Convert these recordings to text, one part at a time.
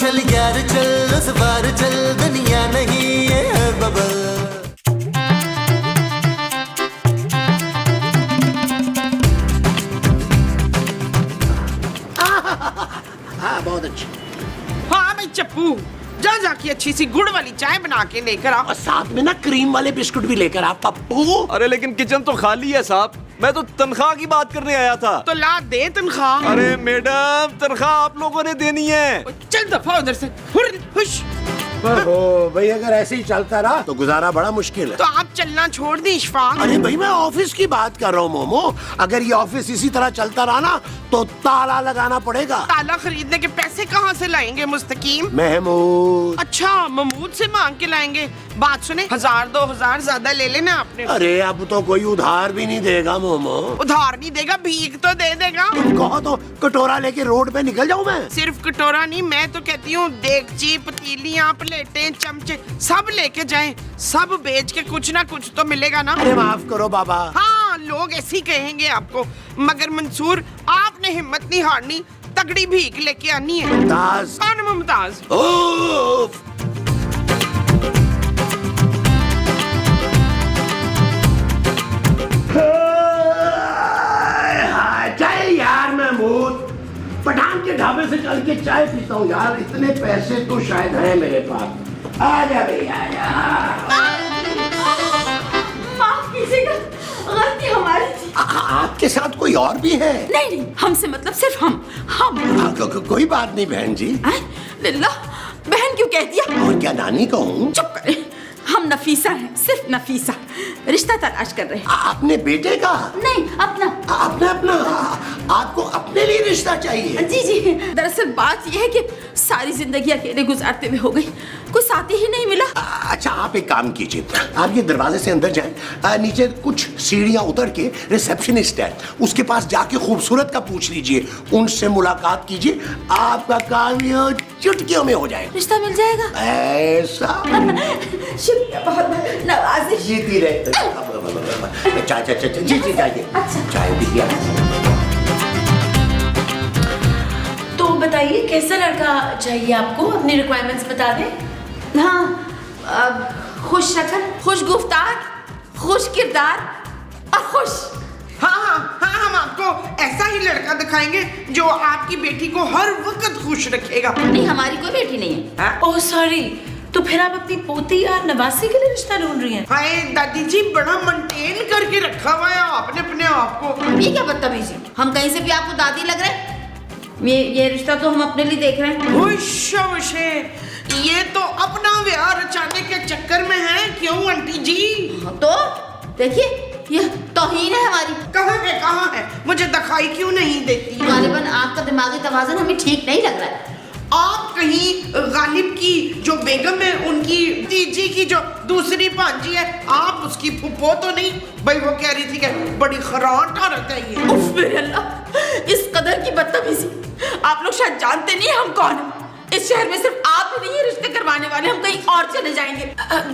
चल यार चल उस बार चल, दुनिया नहीं ये है बबल। हाँ बहुत अच्छी। हाँ भाई चप्पू, जा जाके अच्छी सी गुड़ वाली चाय बना के लेकर आओ और साथ में ना क्रीम वाले बिस्कुट भी लेकर आ पप्पू। अरे लेकिन किचन तो खाली है साहब, मैं तो तनख्वाह की बात करने आया था। तो ला दे तनख्वाह। अरे मैडम तनख्वाह आप लोगों ने देनी है। चल दफा उधर से, हुश। ओहो भाई, अगर ऐसे ही चलता रहा तो गुजारा बड़ा मुश्किल है। तो आप चलना छोड़ दी इशफाक। अरे भाई मैं ऑफिस की बात कर रहा हूँ मोमो, अगर ये ऑफिस इसी तरह चलता रहा ना तो ताला लगाना पड़ेगा। ताला खरीदने के पैसे कहाँ से लाएंगे मुस्तकीम? महमूद। अच्छा महमूद से मांग के लाएंगे। बात सुने, 1000-2000 ज्यादा ले लेना आपने। अरे अब तो कोई उधार भी नहीं देगा मोमो। उधार नहीं देगा, भीख तो दे देगा। तुम कहो तो कटोरा लेके रोड पे निकल जाऊँ मैं। सिर्फ कटोरा नहीं, मैं तो कहती हूँ देगची, पतीलियाँ, प्लेटें, चमचे सब लेके जाएं। सब बेच के कुछ ना कुछ तो मिलेगा ना। अरे माफ करो बाबा। हाँ लोग ऐसे ही कहेंगे आपको, मगर मंसूर आपने हिम्मत नहीं हारनी, तगड़ी भीख लेके आनी है। मुमताज। कौन मुमताज? ओफ। चाय यार महमूद, पठान के ढाबे से चल के चाय पीता हूँ यार, इतने पैसे तो शायद हैं मेरे पास। आजा भाई आजा। माफ कीजिएगा, गलती हमारी थी। आपके साथ कोई और भी है? नहीं, हमसे मतलब सिर्फ हम। कोई बात नहीं बहन जी। लिल्ला, बहन क्यों कह दिया? और क्या नानी कहूँ? चुप करें, हम नफीसा हैं, सिर्फ नफीसा। रिश्ता तलाश कर रहे हैं। अपने बेटे का? नहीं, अपना। अपना आपको अपने लिए रिश्ता चाहिए? जी, दरअसल बात यह है कि सारी जिंदगी अकेले गुजारते हुए हो गई, कोई साथी ही नहीं मिला। अच्छा आप एक काम कीजिए, आप ये दरवाजे से अंदर जाएं, नीचे कुछ सीढ़ियां उतर के रिसेप्शनिस्ट है, उसके पास जाके खूबसूरत का पूछ लीजिए, उनसे मुलाकात कीजिए, आपका काम ये चुटकियों में हो जाएगा। रिश्ता मिल जाएगा? ऐसा? शुक्रिया बहुत, नवाजिश। जीती रहे। चाय जी जाइए। अच्छा। चाय दीजिए। तो बताइए कैसा लड़का चाहिए आपको, अपनी रिक्वायरमेंट्स बता दें। हाँ, खुश शक्ल, खुश गुफ्तार, खुश किरदार और खुश। हाँ, हम आपको ऐसा ही लड़का दिखाएंगे जो आपकी बेटी को हर वक्त खुश रखेगा। नहीं, हमारी कोई बेटी नहीं है। ओह सॉरी, तो फिर आप अपनी पोती या नवासी के लिए रिश्ता ढूंढ रही हैं? हाय दादी जी, बड़ा मेंटेन करके रखा हुआ है आपने अपने आप को। ये क्या बदतमीजी, हम कहीं से भी आपको दादी लग रहे हैं? ये रिश्ता तो हम अपने लिए देख रहे हैं। होश है, ये तो अपना ब्याह रचाने के चक्कर में है, क्यों आंटी जी? तो देखिए, ये तौहीन है हमारी। कहाँ है, मुझे दिखाई क्यों नहीं देती? गालिबन आपका दिमागी तवाज़ुन हमें ठीक नहीं लग रहा है। आप कहीं गालिब की जो बेगम है, उनकी तीजी की जो दूसरी भांजी है, आप उसकी फुप्पो तो नहीं? भाई वो कह रही थी कि बड़ी खराट औरत है ये। उफ मेरे अल्लाह, इस कदर की बदतमीजी। आप लोग शायद जानते नहीं हम कौन हैं। इस शहर में सिर्फ आप ही नहीं है रिश्ते करवाने वाले, हम कहीं और चले जाएंगे।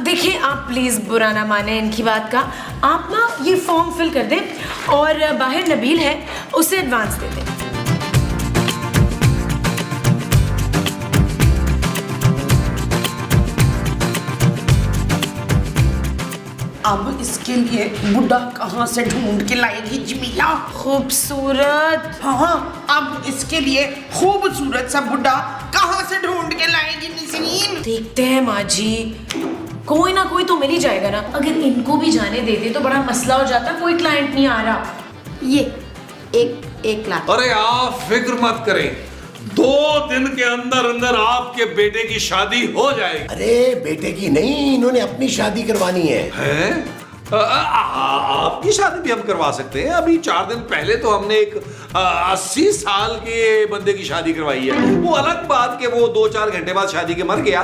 देखिए आप प्लीज बुरा ना माने इनकी बात का, आप ना ये फॉर्म फिल कर दें और बाहर नबील है उसे एडवांस दे दें। अब इसके लिए बुढ़ा कहाँ से ढूंढ के लाएगी जमीला? खूबसूरत। हाँ, अब इसके लिए खूबसूरत सा बुढ़ा कहाँ से ढूंढ के लाएगी नसरीन? देखते हैं माँ जी, कोई ना कोई तो मिल ही जाएगा ना। अगर इनको भी जाने देते तो बड़ा मसला हो जाता, कोई क्लाइंट नहीं आ रहा। ये एक लाख। अरे आप फिक्र मत करें, 2 दिन के अंदर अंदर आपके बेटे की शादी हो जाएगी। अरे बेटे की नहीं, इन्होंने अपनी शादी करवानी है। हैं? आपकी शादी भी हम करवा सकते हैं। अभी 4 दिन पहले तो हमने एक 80 साल के बंदे की शादी करवाई है। वो अलग बात कि वो 2-4 घंटे बाद शादी के मर गया,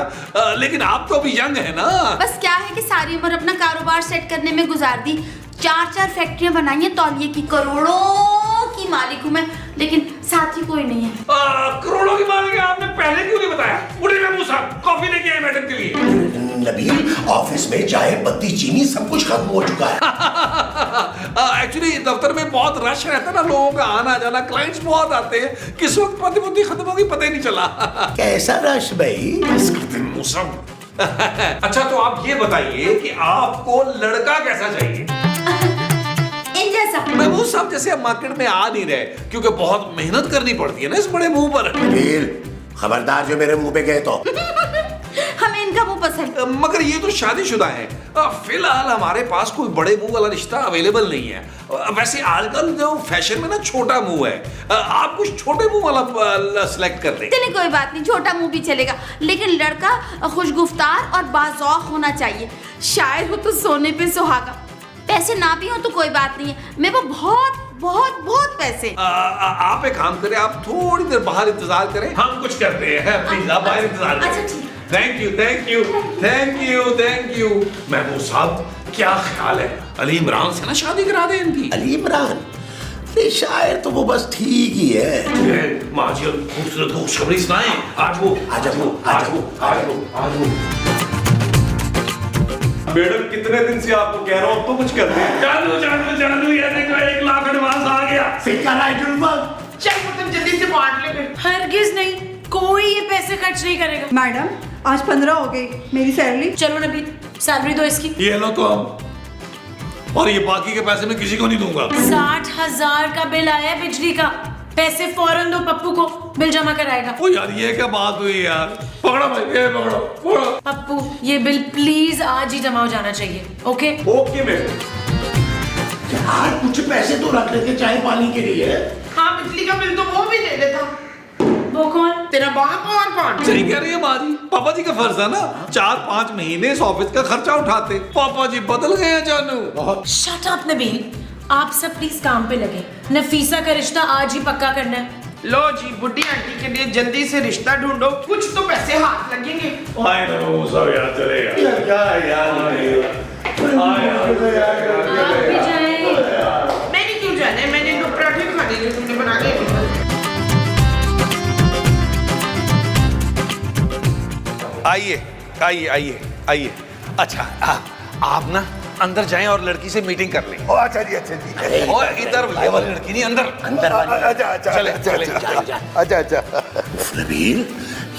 लेकिन आप तो अभी यंग है ना। बस क्या है कि सारी उम्र अपना कारोबार सेट करने में गुजार दी, 4 फैक्ट्रियां बनाई हैं तौलिए की, करोड़ों की मालिक हूं मैं, लेकिन साथी कोई नहीं है। करोड़ों की मालिक आपने पहले क्यों नहीं बताया? उठे महमूद साहब, कॉफी लेके आए मैडम के लिए। नबील, ऑफिस में चाय पत्ती चीनी सब कुछ खत्म हो चुका है। एक्चुअली दफ्तर में बहुत रश रहता है ना, लोगों का आना जाना, क्लाइंट्स बहुत आते हैं, किस वक्त प्रतिभूति खत्म होगी पता ही नहीं चला। कैसा रश भाई? मौसम। अच्छा तो आप ये बताइए कि आपको लड़का कैसा चाहिए? इन जैसा। महबूब साहब जैसे अब मार्केट में आ नहीं रहे क्योंकि बहुत मेहनत करनी पड़ती है ना इस बड़े मुंह पर। खबरदार जो मेरे मुंह पे गए तो। हमें इनका मुंह पसंद। मगर ये तो शादीशुदा है। फिलहाल हमारे पास कोई बड़े मुंह वाला रिश्ता अवेलेबल नहीं है। वैसे आजकल जो फैशन में ना छोटा मुंह है, आप कुछ छोटे मुंह वाला सिलेक्ट कर लें। चलिए कोई बात नहीं, छोटा मुंह भी चलेगा, लेकिन लड़का खुशगुफ्तार और बाज़ौक़ होना चाहिए। शायर हो तो सोने पे सुहागा। पैसे ना भी हो तो कोई बात नहीं है, मेरे को बहुत बहुत बहुत पैसे। आप एक काम करें, आप थोड़ी देर बाहर इंतजार करें, हम कुछ करते हैं। प्लीज आप बाहर इंतजार करें। अच्छा ठीक। Thank you thank you thank you thank you. महबूब साहब क्या ख्याल है, अली इमरान से ना शादी करा दें इनकी? अली इमरान? अरे शायर तो वो बस ठीक ही है। माजी खूबसूरत खुशखबरी सुनाएं। आज वो मैडम कितने दिन से आपको कह रहा हूँ तो कुछ करते हैं। चालू ये देखो 1 लाख एडवांस आ गया। चल तुम जल्दी से बांट ले फिर। हरगिज नहीं, कोई ये पैसे खर्च नहीं करेगा। मैडम आज 15 हो गई मेरी सैलरी। चलो नबील, सैलरी दो इसकी। ये लो तो हम, और ये बाकी के पैसे मैं किसी को नहीं दूंगा। 60,000 का बिल आया है बिजली का, पैसे फौरन दो पप्पू को, बिल जमा कराएगा। ओ यार ये क्या बात हुई यार। पकड़ो भाई, ये पकड़ो। पप्पू ये बिल प्लीज आज ही जमा हो जाना चाहिए। Okay okay madam. यार कुछ पैसे तो रख लेते चाय पानी के लिए। हाँ बिजली का बिल तो वो भी दे देता। वो कौन? तेरा बाप और कौन? सही कह रही है माँ जी, पापा जी का फर्ज है ना 4-5 महीने इस ऑफिस का खर्चा उठाते। पापा जी बदल गए हैं जानू। शट अप नबील, आप सब प्लीज काम पे लगे। नफीसा का रिश्ता आज ही पक्का करना है। लो जी बुढ़ी आंटी के लिए जल्दी से रिश्ता ढूंढो, कुछ तो पैसे हाथ लगेंगे। आए ना वो सब यार चलेगा। आप भी जाएं। मैंने क्यों जाना है, मैंने तो पराठे खाने जो तुमने बना लिए। आइए आइए आइए आइए। अच्छा आप ना अंदर जाएं और लड़की से मीटिंग कर लें। अच्छा जी। और इधर ये वाली लड़की नहीं, अंदर अच्छा चले अच्छा। नबील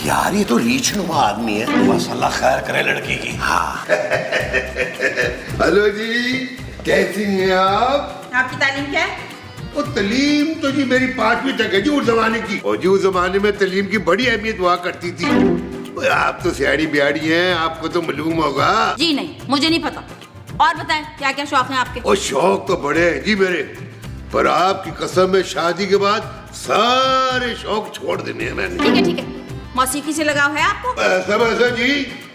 यार ये तो रीछ नुमा आदमी है। बस अल्लाह खैर करे लड़की की। हाँ। हेलो जी, कैसी हैं आप? आपकी तालीम क्या है? वो तलीम तो जी मेरी 5वीं तक है जी उस जमाने की। और जी उस जमाने में तलीम की बड़ी अहमियत हुआ करती थी। आप तो सियाड़ी बियाड़ी हैं, आपको तो मालूम होगा। जी नहीं, मुझे नहीं पता। और बताएं क्या क्या शौक हैं आपके? और शौक तो बड़े हैं जी मेरे, पर आपकी कसम है शादी के बाद सारे शौक छोड़ देने हैं मैंने। ठीक है, मौसीकी से लगाव है आपको? ऐसा वैसा जी,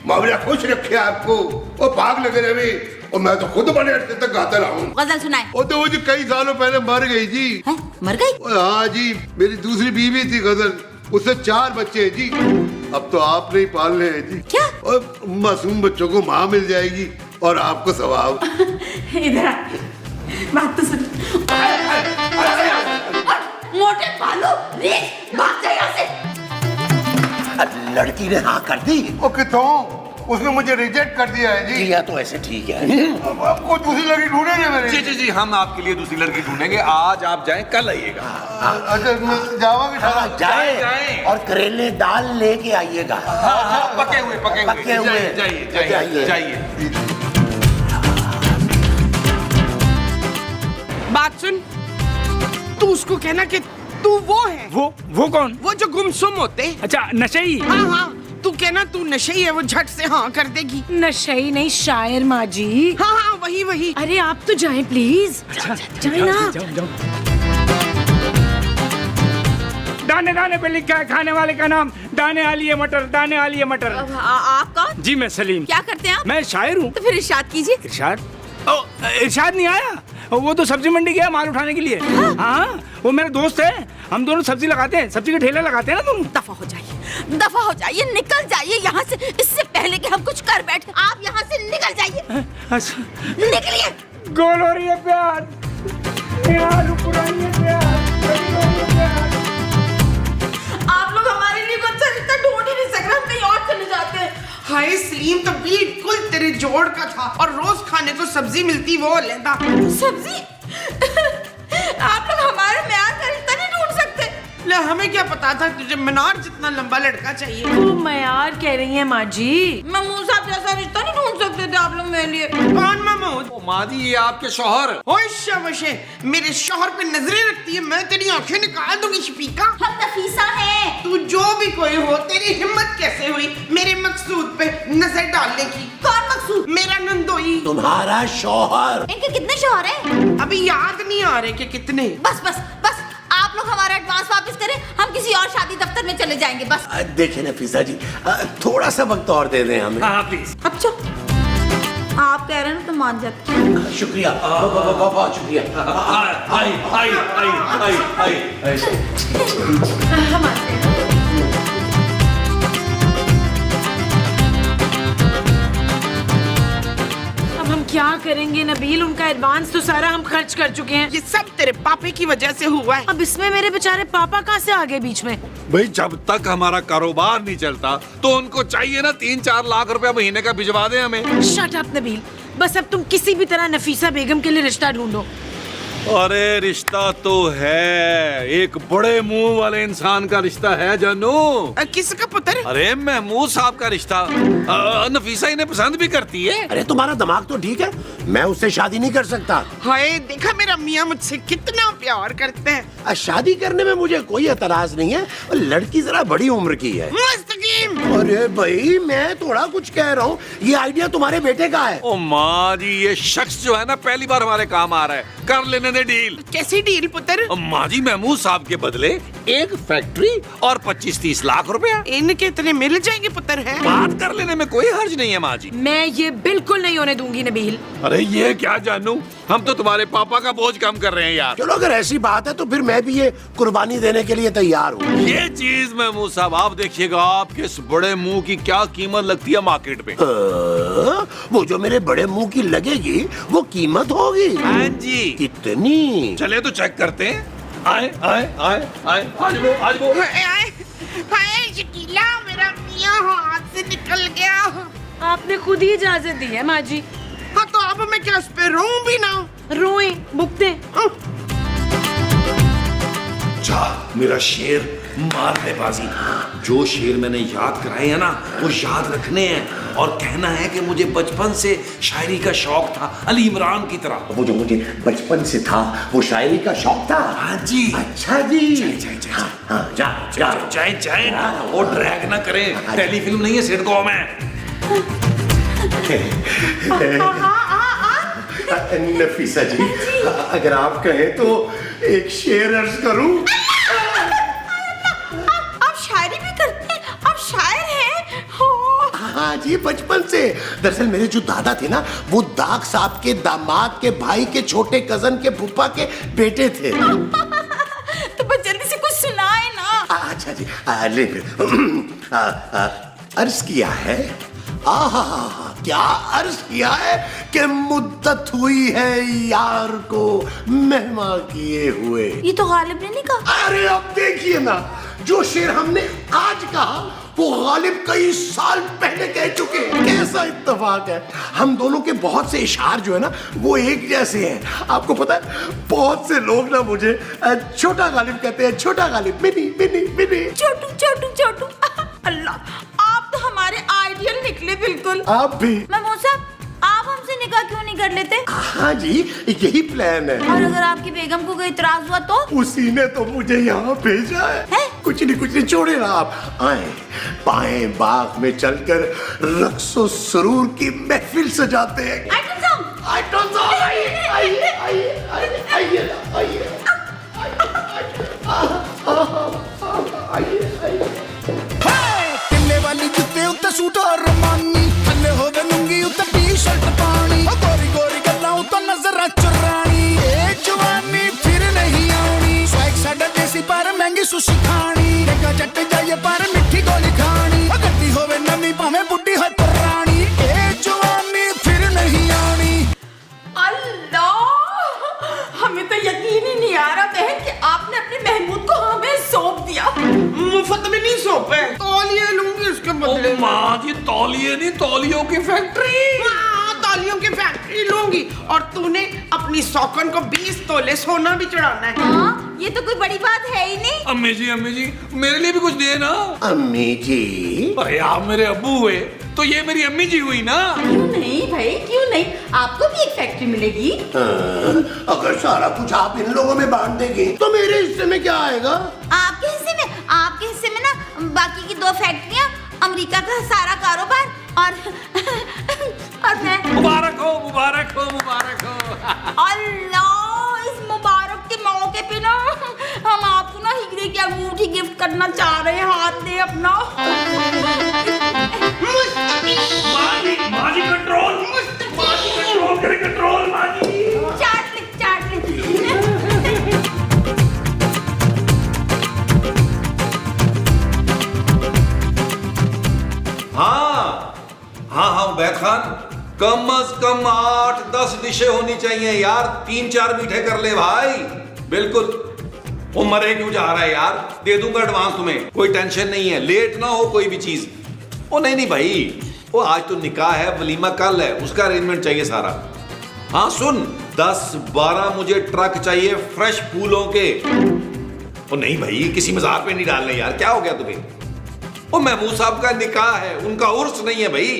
मामला खुश रखे आपको। और भाग लगे रहे, और मैं तो खुद बड़े अरसे तक गाता रहा हूँ। गजल सुनाए। वो तो वो जी कई सालों पहले मर गई जी। हैं? मर गई? हाँ जी, मेरी दूसरी बीवी थी गजल, उससे 4 बच्चे हैं जी। अब तो आपने ही पालने हैं जी। क्या? और मासूम बच्चों को माँ मिल जाएगी और आपको सवाब। इधर आ, बात तो सुन। मोटे बालों, रीछ, भाग जा यहाँ से। लड़की ने हाँ कर दी। वो कितों उसने मुझे रिजेक्ट कर दिया है जी। या तो ऐसे ठीक है। अब आपको दूसरी लड़की ढूंढे ना मेरे। जी हम आपके लिए दूसरी लड़की ढूंढेंगे। आज आप जाएं, कल आइएगा। अच्छा जावा की हाँ, जाए। जाए और करेले दाल लेके आइएगा। पके हुए जाइए। बात सुन, तू उसको कहना कि तू वो है। वो कौन? वो जो गुमसुम होते। अच्छा नशई। हाँ तू कहना तू नशे है, वो झट से हाँ कर देगी। नशई नहीं, शायर माँ जी। हाँ वही। अरे आप तो जाएं प्लीज। जाएं ना। जाओ। दाने दाने पे लिखा है खाने वाले का नाम, दाने आलिए मटर, दाने आलिए मटर। आप कौन? जी मैं सलीम। क्या करते हैं आप? मैं शायर हूँ। तो फिर इरशाद कीजिए। इरशाद? इरशाद नहीं आया, वो तो सब्जी मंडी गया माल उठाने के लिए। हाँ वो मेरे दोस्त है, हम दोनों सब्जी लगाते हैं, सब्जी के ठेला लगाते हैं ना दोनों। दफा हो जाइए, निकल जाइए यहाँ से, इससे पहले कि हम कुछ कर बैठे। आप यहाँ से निकल जाइए। निकलिए। गोल हो रही है प्यार, आप लोग हमारे लिए कुछ रिश्ता ढूंढ ही नहीं सक रहे, हम कहीं और चले जाते हैं। हाय सलीम तो बिल्कुल तेरे जोड़ का था, और रोज खाने को सब्जी मिलती वो लेता। सब्जी? ले हमें क्या पता था तुझे मनार जितना लंबा लड़का चाहिए। वो मयार कह रही है माँ जी। महमूद साहब जैसा रिश्ता नहीं ढूंढ सकते थे आप लोग मेरे लिए? कौन महमूद? ओ माँ जी, ये आपके शौहर। ओए शाबाशे, मेरे शौहर पे नजरें रखती है, मैं तेरी आंखें निकाल दूंगी शफीका। हम नफीसा हैं। तू जो भी कोई हो, तेरी हिम्मत कैसे हुई मेरे मकसूद पे नजर डालने की? कौन मकसूद? मेरा नंदोई। तुम्हारा शौहर। इनके कितने शौहर हैं? अभी याद नहीं आ रहे कि कितने। बस बस बस, आप लोग हमारा एडवांस वापस करें, हम किसी और शादी दफ्तर में चले जाएंगे बस। देखिए नफीसा जी, थोड़ा सा वक्त और दे दें हमें। हाँ प्लीज। अच्छा, आप कह रहे हैं ना तो मान जाते हैं। शुक्रिया, बहुत शुक्रिया। आई आई आई आई आई हम आते हैं। अब हम क्या करेंगे नबील? उनका एडवांस तो सारा हम खर्च कर चुके हैं। ये सब तेरे पापे की वजह से हुआ है। अब इसमें मेरे बेचारे पापा कहाँ से आ गए बीच में? भाई, जब तक हमारा कारोबार नहीं चलता तो उनको चाहिए ना 3-4 लाख रुपया महीने का भिजवा दें हमें। शट अप नबील, बस अब तुम किसी भी तरह नफीसा बेगम के लिए रिश्ता ढूंढो। अरे रिश्ता तो है, एक बड़े मुंह वाले इंसान का रिश्ता है जानू। किसका पुत्र? अरे महमूद साहब का रिश्ता। नफीसा इन्हें पसंद भी करती है। अरे तुम्हारा दिमाग तो ठीक है, मैं उससे शादी नहीं कर सकता। हाय, देखा मेरा मियाँ मुझसे कितना प्यार करते हैं। शादी करने में मुझे कोई एतराज नहीं है, लड़की जरा बड़ी उम्र की है। मुस्तकीम। अरे भाई, मैं थोड़ा कुछ कह रहा हूँ, ये आइडिया तुम्हारे बेटे का है। ओ माँ जी, ये शख्स जो है ना पहली बार हमारे काम आ रहा है। कर लेने दे डील। कैसी डील पुत्र? माँ जी, महमूद साहब के बदले एक फैक्ट्री और 25-30 लाख रुपया। इनके इतने मिल जाएंगे पुत्र है? बात कर लेने में कोई हर्ज नहीं है माँ जी। मैं ये बिल्कुल नहीं होने दूंगी नबील। अरे ये क्या जानू, हम तो तुम्हारे पापा का बोझ कम कर रहे हैं यार। चलो अगर ऐसी बात है तो फिर मैं भी ये कुर्बानी देने के लिए तैयार हूँ। ये चीज महमूद साहब आप देखिएगा, आपके इस बड़े मुंह की क्या कीमत लगती है मार्केट में। वो जो मेरे बड़े मुंह की लगेगी वो कीमत होगी। हाँ जी। कितनी? चले तो चेक करते हैं। आए आए आए आए, आज वो हाय शकीला, मेरा मियाँ हाथ से निकल गया। आपने खुद ही इजाजत दी है माँ जी। हाँ तो अब मैं क्या उस पे रोऊं भी ना? रोए भुगते। जा मेरा शेर, मार दे बाजी। जो शेर मैंने याद कराए हैं ना, वो याद रखने हैं और कहना है कि मुझे बचपन से शायरी का शौक था, अली इमरान की तरह। वो जो मुझे बचपन से था वो शायरी का शौक था। हाँ जी। अच्छा जी। जाए वो ड्रैग ना करें, टेलीफिल्म नहीं है सिडकॉम है। नफीसा जी, अगर आप कहें तो एक शेर अर्ज करूं। आप शायरी भी करते हैं? आप शायर हैं? हो। हाँ जी, बचपन से। दरअसल मेरे जो दादा थे ना, वो दाग साहब के दामाद के भाई के छोटे कजन के फूफा के बेटे थे। तो बस जल्दी से कुछ सुनाए ना। अच्छा जी, ले अर्ज किया है। क्या अर्ज किया है कि मुद्दत हुई है यार को मेहमा किए हुए। ये तो गालिब ने नहीं कहा। अरे अब देखिए ना, जो शेर हमने आज कहा वो गालिब कई साल पहले कह चुके हैं। कैसा इत्तेफाक है, हम दोनों के बहुत से इशार जो है ना वो एक जैसे हैं। आपको पता है, बहुत से लोग ना मुझे छोटा गालिब कहते हैं। छोटा गालिब, मिनी मिनी मिनी, छोटू छोटू छोटू। अल्लाह, आप तो हमारे आइडियल निकले बिल्कुल। आप भी। महमूद साहब, आप हमसे निकाह क्यों नहीं कर लेते? हाँ जी, यही प्लान है। और अगर आपकी बेगम को कोई इतराज हुआ तो? उसी ने तो मुझे यहाँ भेजा है? कुछ नहीं छोड़े ना आप। आए पाएं बाग में चलकर रक्सो सुरूर की महफिल सजाते हैं। Item song. आइए आइए आइए आइए आइए आइए। किले वाली जुत्ते उत्ते सूट और रमानी, थल्ले होवे लुंगी उत्ते टी-शर्ट पानी, गोरी गोरी गल्लां उत्ते नजर चुरानी। ए जवानी फिर नहीं आनी, स्वैग साडा देसी पर महंगी सुशी खानी, डेगा जट जाइए पर मिठी गोली खानी, गड्डी होवे नवी भावें बुड्ढी है पुरानी। ए जवानी फिर नहीं आनी। अल्लाह, हमें तो यकीन ही नहीं आ रहा बहन कि आपने अपने महमूद को हमें सौंप दिया। मुफ्त में नहीं सौंपे, तौलिए लूंगी उसके बदले। माँ जी, तौलिए नहीं, तौलियों की फैक्ट्री। तौलियों की फैक्ट्री लूंगी और तूने अपनी सौकन को 20 तोले सोना भी चढ़ाना है। हाँ, ये तो कोई बड़ी बात है ही नहीं। अम्मी जी मेरे लिए भी कुछ दे ना। अम्मी जी, अरे आप मेरे अब्बू हुए तो ये मेरी अम्मी जी हुई ना। क्यों नहीं भाई, क्यों नहीं, आपको भी एक फैक्ट्री मिलेगी। अगर सारा कुछ आप इन लोगों में बांट देंगे तो मेरे हिस्से में क्या आएगा? आपके हिस्से में ना बाकी की 2 फैक्ट्रियां, अमेरिका का सारा कारोबार और मैं। मुबारक हो। अल्लाह, इस मुबारक के मौके पे ना हम आपको ना हीरे की अंगूठी गिफ्ट करना चाह रहे हैं। हाथ दे अपना। माजी कंट्रोल करे, कंट्रोल माजी। चाट ले। हाँ उबैद खान, कम से कम 8-10 डिशें होनी चाहिए यार। 3-4 मीठे कर ले भाई। बिल्कुल। वो मरे क्यों जा रहा है यार, दे दूंगा एडवांस तुम्हें, कोई टेंशन नहीं है। लेट ना हो कोई भी चीज। ओ नहीं भाई, वो आज तो निकाह है, वलीमा कल है, उसका अरेंजमेंट चाहिए सारा। हाँ सुन, 10-12 मुझे ट्रक चाहिए फ्रेश फूलों के। ओ नहीं भाई, किसी मज़ार पे नहीं डालने यार, क्या हो गया तुम्हें? वो महमूद साहब का निकाह है, उनका उर्स नहीं है भाई।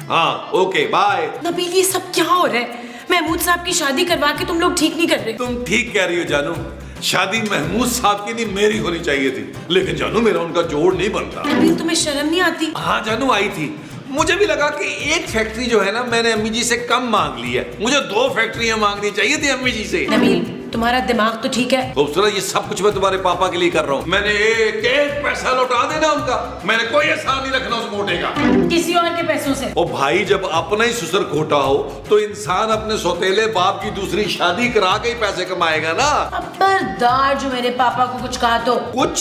हाँ ओके बाय। नबील, ये सब क्या हो रहा है? महमूद साहब की शादी करवा के तुम लोग ठीक नहीं कर रहे। तुम ठीक कह रही हो जानू, शादी महमूद साहब की नहीं मेरी होनी चाहिए थी, लेकिन जानू मेरा उनका जोड़ नहीं बनता। नबील, तुम्हें शर्म नहीं आती? हाँ जानू आई थी, मुझे भी लगा कि एक फैक्ट्री जो है ना मैंने अम्मी जी से कम मांग ली है, मुझे 2 फैक्ट्रियां मांगनी चाहिए थी अम्मी जी से। नबील, तुम्हारा दिमाग तो ठीक है। खूबसूरत, ये सब कुछ मैं तुम्हारे पापा के लिए कर रहा हूँ। मैंने एक पैसा लौटा देना उनका, मैंने कोई एहसान नहीं रखना उस मोटे का। किसी और के पैसों से। ओ भाई, जब अपना ही ससुर खोटा हो तो इंसान अपने सौतेले बाप की दूसरी शादी करा के ही पैसे कमाएगा ना। खबरदार जो मेरे पापा को कुछ कहा तो। कुछ?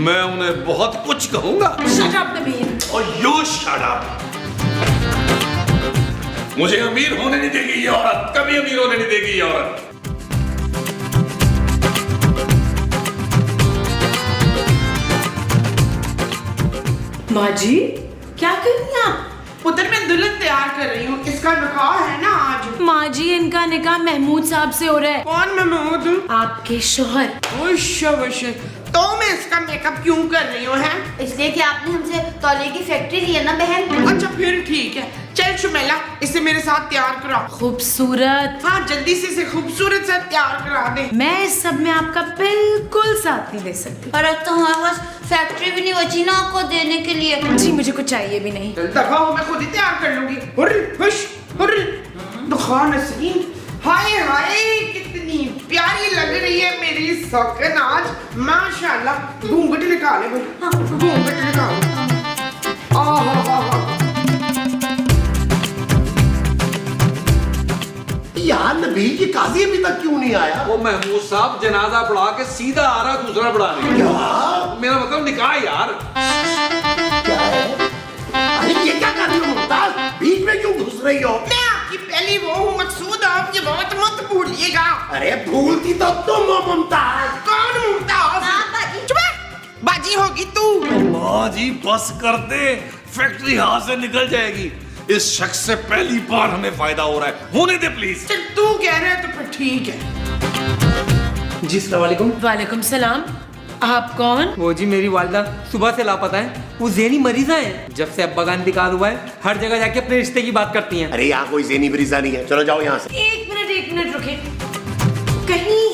मैं उन्हें बहुत कुछ कहूंगा। Shut up Nabeel. और यू शट अप। मुझे अमीर होने नहीं देगी ये औरत, कभी अमीर होने नहीं देगी ये औरत। माँ जी, क्या कर रही हैं आप? पुत्र, मैं दुल्हन तैयार कर रही हूँ, इसका निकाह है ना आज। माँ जी, इनका निकाह महमूद साहब से हो रहा है। कौन महमूद? आपके शोहर। तो मैं इसका मेकअप क्यों कर रही हूँ? इसलिए कि आपने हमसे तौलिए की फैक्ट्री ली है ना बहन। अच्छा फिर ठीक है, चल शुमेला इसे मेरे साथ तैयार करा। खूबसूरत। हाँ जल्दी से इसे खूबसूरत से तैयार करा दे। मैं इस सब में आपका बिल्कुल साथ नहीं दे सकती। पर अब तो हमारे पास फैक्ट्री भी नहीं बची ना आपको देने के लिए। जी मुझे कुछ चाहिए भी नहीं। दफा हो, मैं खुद ही तैयार कर लूंगी। हुर्र, हुश, हुर्र। दुखान नसरीन, हाय हाय कितनी प्यारी लग रही है मेरी सौकन आज, माशाल्लाह। घूंघट निकाले भाई, घूंघट निकाल। यार नबील, ये काजी अभी तक क्यों नहीं आया? वो महमूद साहब जनाजा पढ़ा के सीधा आ रहा दूसरा पढ़ाने। क्या? मेरा मतलब निकाह यार। क्या है? अरे ये क्या कर रही हो मुमताज? बीच में क्यों घुस रही हो? मैं आपकी पहली वो हूँ मकसूद, आप ये बात मत भूलिएगा। अरे भूलती तो तुम हो मुमताज। कौन मुमताज? बाजी। चुप, बाजी होगी तू। माँ जी बस कर दे, फैक्ट्री हाथ से निकल जाएगी। इस शख्स से पहली बार हमें फायदा हो रहा है, होने दे प्लीज। चल तू कह रहे है तो फिर ठीक है। जी अस्सलाम वालेकुम। वालेकुम सलाम। आप कौन? वो जी मेरी वालिदा सुबह से लापता है, वो ज़हनी मरीजा है। जब से अब्बा का इंतकाल हुआ है हर जगह जाके अपने रिश्ते की बात करती हैं। अरे यहाँ कोई ज़हनी मरीजा नहीं है, चलो जाओ यहाँ से। एक मिनट रुके। कहीं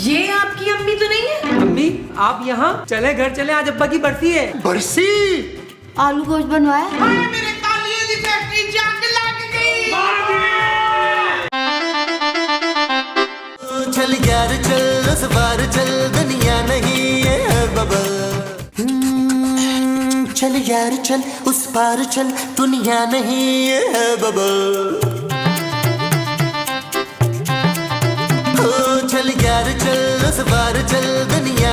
ये आपकी अम्मी तो नहीं है? अम्मी आप यहाँ चले, घर चले, आज अब्बा की बरसी है। बरसी? आलू गोश्त बनवाया। हाय मेरे तालिये की फैक्ट्री जंग लग गई। चल यार चल, उस बार चल, दुनिया नहीं है बबल। चल यार चल, उस पार चल, दुनिया नहीं है बबल। चल यार चल, उस बार चल, दुनिया